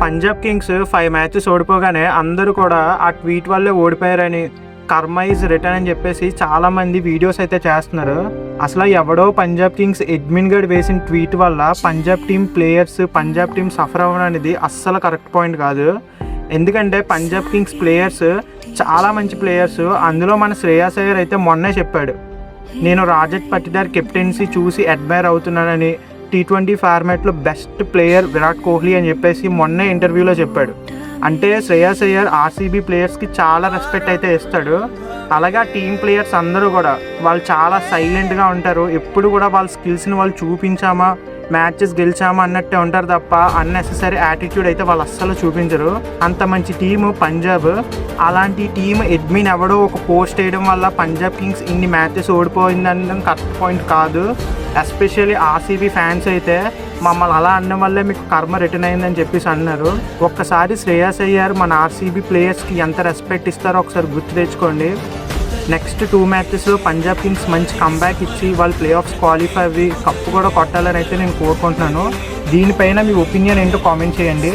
Punjab Kings 5 matches ఓడిపోగానే అందరూ కూడా ఆ ట్వీట్ వల్లే ఓడిపోయారని, కర్మ ఈజ్ రిటర్న్ అని చెప్పేసి చాలామంది వీడియోస్ అయితే చేస్తున్నారు. అసలు ఎవడో పంజాబ్ కింగ్స్ అడ్మిన్ గడ్ వేసిన ట్వీట్ వల్ల Punjab team players, Punjab team suffer అవ్వడం అనేది అస్సలు కరెక్ట్ పాయింట్ కాదు. ఎందుకంటే పంజాబ్ కింగ్స్ ప్లేయర్స్ చాలా మంచి ప్లేయర్స్. అందులో మన శ్రేయాస్ అయ్యర్ అయితే మొన్నే చెప్పాడు, నేను రాజత్ పటిదార్ కెప్టెన్సీ చూసి అడ్మైర్ అవుతున్నానని, T20 ఫార్మాట్లో బెస్ట్ ప్లేయర్ విరాట్ కోహ్లీ అని చెప్పేసి మొన్నే ఇంటర్వ్యూలో చెప్పాడు. అంటే శ్రేయాస్ అయ్యర్ ఆర్సీబీ ప్లేయర్స్కి చాలా రెస్పెక్ట్ అయితే ఇస్తాడు. అలాగే టీమ్ ప్లేయర్స్ అందరూ కూడా వాళ్ళు చాలా సైలెంట్గా ఉంటారు. ఎప్పుడు కూడా వాళ్ళ స్కిల్స్ని వాళ్ళు చూపించామా, మ్యాచెస్ గెలిచామా అన్నట్టే ఉంటారు తప్ప అన్నెసెసరీ యాటిట్యూడ్ అయితే వాళ్ళు అస్సలు చూపించరు. అంత మంచి టీము పంజాబ్. అలాంటి టీమ్ అడ్మిన్ ఎవడో ఒక పోస్ట్ వేయడం వల్ల పంజాబ్ కింగ్స్ ఇన్ని మ్యాచెస్ ఓడిపోయిందనడం కరెక్ట్ పాయింట్ కాదు. ఎస్పెషల్లీ ఆర్సీబీ ఫ్యాన్స్ అయితే మమ్మల్ని అలా అనడం వల్లే మీకు కర్మ రిటర్న్ అయిందని చెప్పేసి అన్నారు. ఒక్కసారి శ్రేయాస్ అయ్యర్ మన ఆర్సీబీ ప్లేయర్స్కి ఎంత రెస్పెక్ట్ ఇస్తారో ఒకసారి గుర్తు తెచ్చుకోండి. నెక్స్ట్ 2 మ్యాచెస్లో పంజాబ్ కింగ్స్ మంచి కంబ్యాక్ ఇచ్చి వాళ్ళు ప్లే ఆఫ్స్ క్వాలిఫై అయ్యి కప్పు కూడా కొట్టాలని అయితే నేను కోరుకుంటున్నాను. దీనిపైన మీ ఒపీనియన్ ఏంటో కామెంట్ చేయండి.